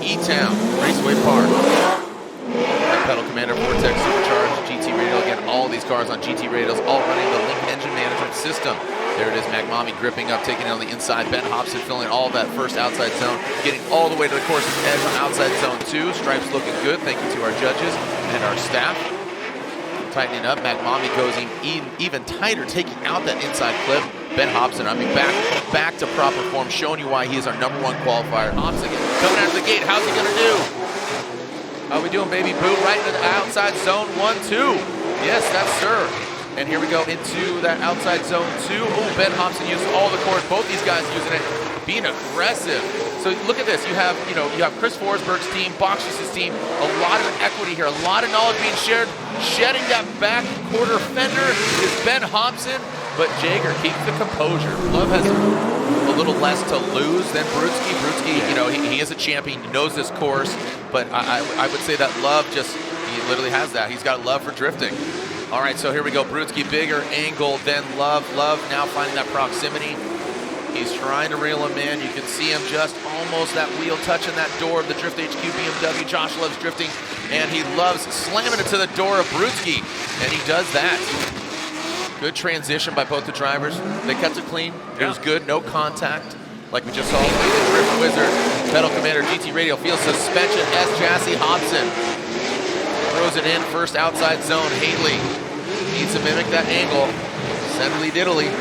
E-Town, Raceway Park. Pedal Commander, Vortex, Supercharged, GT Radio. Again, all these cars on GT Radios, all running the Link engine management system. There it is, Magmami gripping up, taking it on the inside. Ben Hobson filling all that first outside zone, getting all the way to the course's edge on outside zone 2. Stripes looking good. Thank you to our judges and our staff. Tightening up, Magmami goes even tighter, taking out that inside clip. Ben Hobson, I mean, back to proper form, showing you why he is our #1 qualifier. Hobson coming out of the gate. How's he gonna do? How we doing, baby boo? Right into the outside zone 1-2. Yes, that's sir. And here we go into that outside zone 2. Oh, Ben Hobson uses all the course. Both these guys using it, being aggressive. So look at this. You have Chris Forsberg's team, Boxes' team. A lot of equity here. A lot of knowledge being shared. Shedding that back quarter fender is Ben Hobson, but Jaeger keeps the composure. Love has a little less to lose than Brudski. Brudski, he is a champion. He knows this course, but I would say that Love he literally has that. He's got love for drifting. All right, so here we go. Brudski, bigger angle than Love. Love now finding that proximity. He's trying to reel him in. You can see him just almost that wheel touching that door of the Drift HQ BMW. Josh loves drifting, and he loves slamming it to the door of Brudski, and he does that. Good transition by both the drivers. They kept it clean. It was good. No contact, like we just saw. The Drift Wizard, Pedal Commander, GT Radio, feels suspension. S. Jassy Hobson throws it in. First outside zone. Haley needs to mimic that angle. Settly diddly.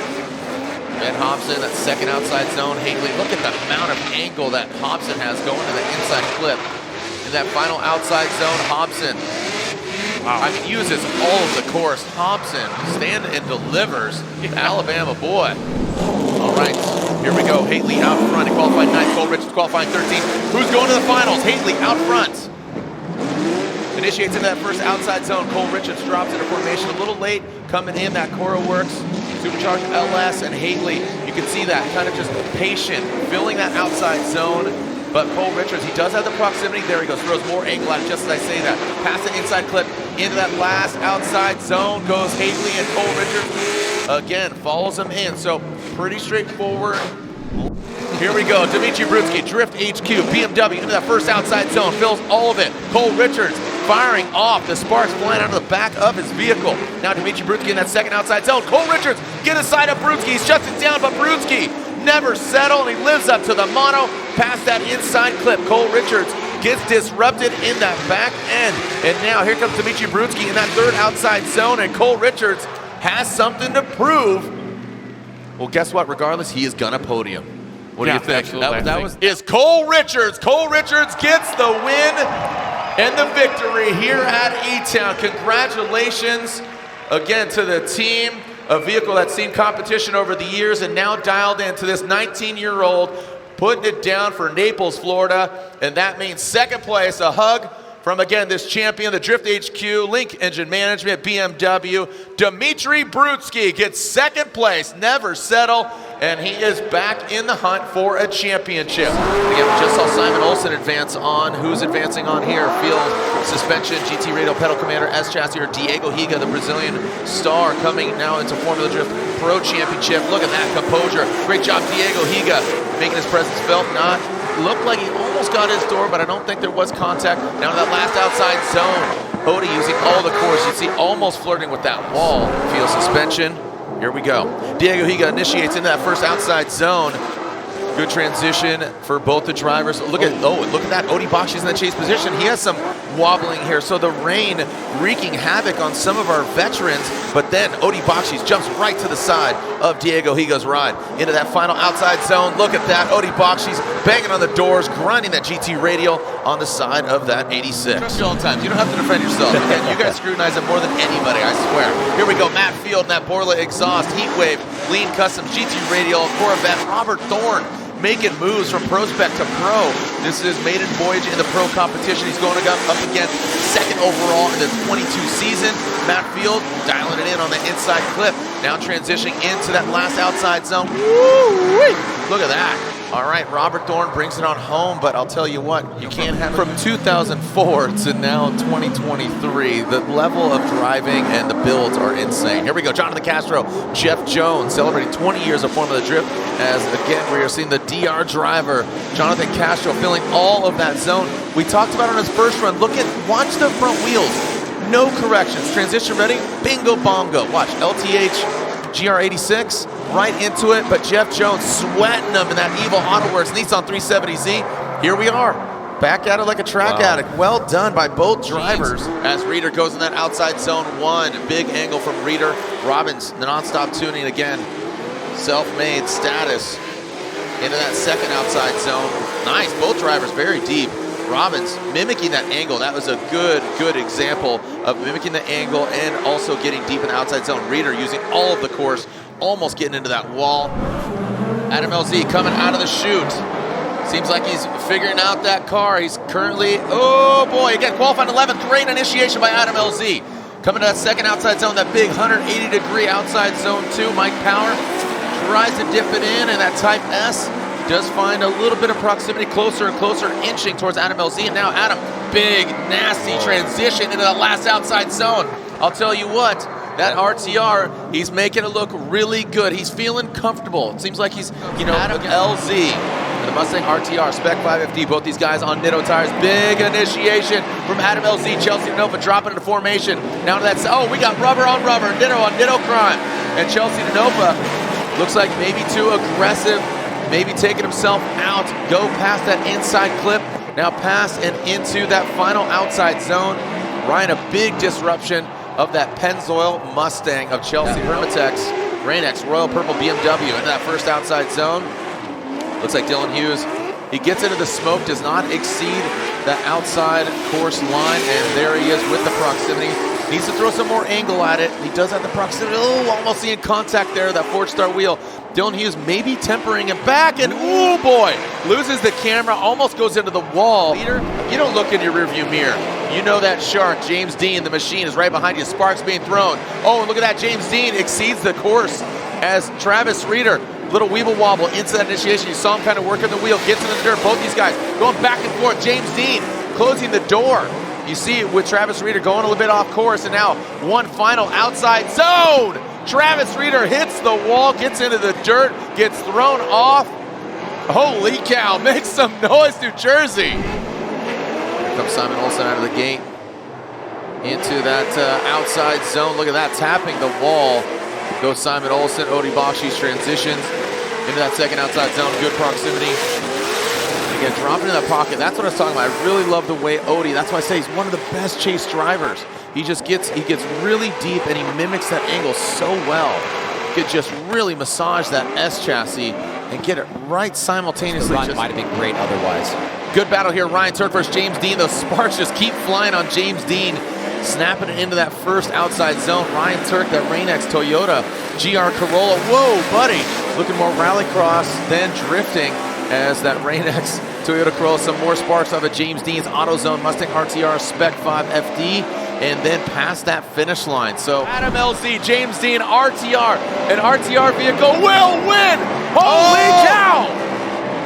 Ben Hobson, that second outside zone. Haley, look at the amount of angle that Hobson has going to the inside clip. In that final outside zone, Hobson, I mean, uses all of the course. Hobson, stand and delivers. Alabama boy. All right, here we go. Haley out front. He qualified 9th. Cole Richards qualifying 13th. Who's going to the finals? Haley out front. Initiates into that first outside zone. Cole Richards drops into formation a little late. Coming in, that Cora Works, Supercharged LS, and Haley. You can see that, kind of just patient, filling that outside zone. But Cole Richards, he does have the proximity. There he goes, throws more angle out just as I say that. Past the inside clip, into that last outside zone goes Haley, and Cole Richards, again, follows him in. So, pretty straightforward. Here we go, Dmitry Brudski, Drift HQ, BMW, into that first outside zone, fills all of it. Cole Richards firing off, the sparks flying out of the back of his vehicle. Now Dmitry Brudski in that second outside zone. Cole Richards, get aside of Brudski, he shuts it down, but Brudski never settled, and he lives up to the mono, past that inside clip. Cole Richards gets disrupted in that back end, and now here comes Dmitry Brudski in that third outside zone, and Cole Richards has something to prove. Well, guess what? Regardless, he is gonna podium. What do you think? Is Cole Richards. Cole Richards gets the win and the victory here at E-Town. Congratulations again to the team, a vehicle that's seen competition over the years and now dialed into this 19-year-old, putting it down for Naples, Florida, and that means second place. A hug from, again, this champion, the Drift HQ, Link Engine Management, BMW. Dmitry Brudski gets second place, never settle, and he is back in the hunt for a championship. Again, we just saw Simon Olsen advance on. Who's advancing on here? Field, suspension, GT Radio, Pedal Commander, S Chassis, or Diego Higa, the Brazilian star, coming now into Formula Drift Pro Championship. Look at that composure. Great job, Diego Higa, making his presence felt. Looked like he almost got his door, but I don't think there was contact. Now to that last outside zone. Odie using all the course. You see almost flirting with that wall. Field suspension. Here we go. Diego Higa initiates into that first outside zone. Good transition for both the drivers. Look at that. Odie Bakshi's in the chase position. He has some wobbling here. So the rain wreaking havoc on some of our veterans, but then Odie Bakshi's jumps right to the side of Diego Higa's ride into that final outside zone. Look at that. Odie Bakshi's banging on the doors, grinding that GT radial on the side of that 86. Trust you all the time. You don't have to defend yourself. Again, you guys scrutinize him more than anybody, I swear. Here we go. Matt Field and that Borla exhaust, Heat Wave, Lean Customs, GT radial, Corvette, Robert Thorne, making moves from prospect to pro. This is his maiden voyage in the pro competition. He's going up against second overall in the 22 season. Matt Field dialing it in on the inside clip. Now transitioning into that last outside zone. Woo-wee! Look at that. All right, Robert Thorne brings it on home, but I'll tell you what, you can't have it. From 2004 to now 2023, the level of driving and the builds are insane. Here we go, Jonathan Castro, Jeff Jones, celebrating 20 years of Formula Drift, as again, we are seeing the DR driver, Jonathan Castro, filling all of that zone. We talked about on his first run, watch the front wheels, no corrections, transition ready, bingo bongo. Watch, LTH, GR86, right into it, but Jeff Jones sweating them in that evil AutoWorks Nissan 370Z. Here we are, back at it like a track addict. Well done by both drivers. As Reeder goes in that outside zone one, big angle from Reeder. Robbins, the non-stop tuning again. Self-made status into that second outside zone. Nice, both drivers very deep. Robbins mimicking that angle. That was a good example of mimicking the angle and also getting deep in the outside zone. Reeder using all of the course, almost getting into that wall. Adam LZ coming out of the chute. Seems like he's figuring out that car. He's currently, oh boy, again, qualified 11th. Great initiation by Adam LZ. Coming to that second outside zone, that big 180-degree outside zone 2. Mike Power tries to dip it in, and that Type S does find a little bit of proximity, closer and closer, inching towards Adam LZ. And now Adam, big, nasty transition into that last outside zone. I'll tell you what, that RTR, he's making it look really good. He's feeling comfortable. It seems like he's, Adam LZ, and the Mustang RTR, Spec 5FD, both these guys on Nitto tires. Big initiation from Adam LZ, Chelsea Denova dropping into formation. Now to that, we got rubber on rubber, Nitto on Nitto crime. And Chelsea Denova looks like maybe too aggressive, maybe taking himself out, go past that inside clip, now pass and into that final outside zone. Ryan, a big disruption of that Pennzoil Mustang of Chelsea. Hermitex, Rain-X, Royal Purple BMW into that first outside zone. Looks like Dylan Hughes, he gets into the smoke, does not exceed that outside course line, and there he is with the proximity. Needs to throw some more angle at it. He does have the proximity. Oh, almost seeing contact there, that four-star wheel. Dylan Hughes maybe tempering him back, and oh boy, loses the camera, almost goes into the wall. Leader, you don't look in your rearview mirror. You know that shark, James Dean, the machine, is right behind you. Sparks being thrown. Oh, and look at that, James Dean exceeds the course as Travis Reeder, little weeble wobble into that initiation. You saw him kind of working the wheel, gets into the dirt. Both these guys going back and forth. James Dean closing the door. You see it with Travis Reeder going a little bit off course, and now one final outside zone. Travis Reeder hits the wall, gets into the dirt, gets thrown off. Holy cow, make some noise, New Jersey. Here comes Simon Olsen out of the gate into that outside zone. Look at that, tapping the wall. Goes Simon Olsen, Odie Bakshi's transitions into that second outside zone, good proximity. Again, dropping in that pocket, that's what I was talking about. I really love the way Odie, that's why I say he's one of the best chase drivers. He gets really deep and he mimics that angle so well. He could just really massage that S chassis and get it right simultaneously. The run might have been great otherwise. Good battle here, Ryan Turk versus James Dean. Those sparks just keep flying on James Dean, snapping it into that first outside zone. Ryan Turk, that Rain-X Toyota GR Corolla. Whoa, buddy, looking more rallycross than drifting as that Rain-X Toyota Corolla. Some more sparks off of James Dean's AutoZone Mustang RTR Spec 5 FD, and then past that finish line. So Adam LZ, James Dean, RTR, an RTR vehicle will win! Holy cow!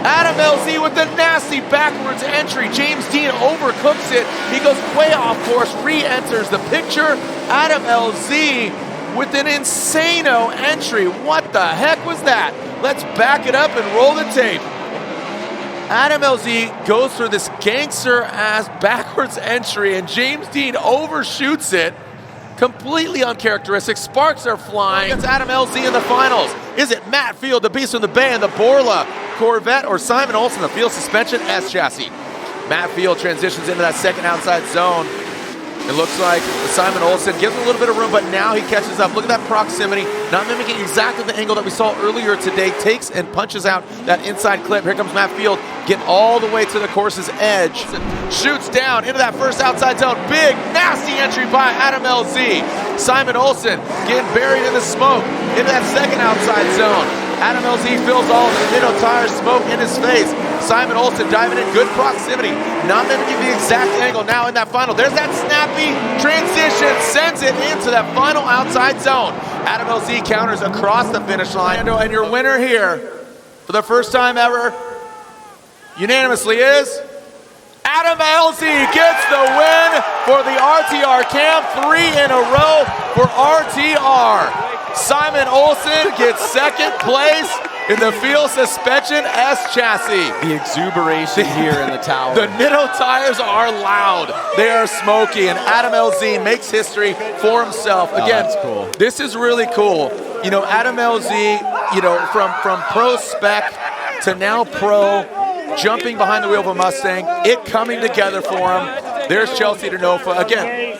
Adam LZ with the nasty backwards entry. James Dean overcooks it. He goes way off course, re-enters the picture. Adam LZ with an insano entry. What the heck was that? Let's back it up and roll the tape. Adam LZ goes through this gangster-ass backwards entry, and James Dean overshoots it. Completely uncharacteristic. Sparks are flying. It's Adam LZ in the finals. Is it Matt Field, the Beast from the Bay, and the Borla Corvette, or Simon Olsen, the Field Suspension S chassis? Matt Field transitions into that second outside zone. It looks like Simon Olsen gives him a little bit of room, but now he catches up. Look at that proximity, not mimicking exactly the angle that we saw earlier today. Takes and punches out that inside clip. Here comes Matt Field, getting all the way to the course's edge. Shoots down into that first outside zone. Big, nasty entry by Adam LZ. Simon Olsen getting buried in the smoke into that second outside zone. Adam LZ fills all of the Nitto tire smoke in his face. Simon Olsen diving in, good proximity, not mimicking the exact angle. Now in that final, there's that snappy transition, sends it into that final outside zone. Adam LZ counters across the finish line. And your winner here, for the first time ever, unanimously is Adam Elsie gets the win for the RTR Camp, 3 in a row for RTR. Simon Olsen gets second place in the field suspension S chassis. The exuberation here in the tower. The Nitto tires are loud. They are smoky, and Adam LZ makes history for himself. Again, that's cool. This is really cool. You know, Adam LZ, you know, from pro spec to now pro, jumping behind the wheel of a Mustang, it coming together for him. There's Chelsea Denofa again.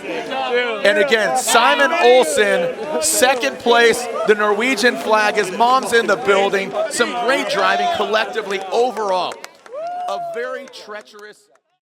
And again, Simon Olsen, second place, the Norwegian flag. His mom's in the building. Some great driving collectively overall. A very treacherous...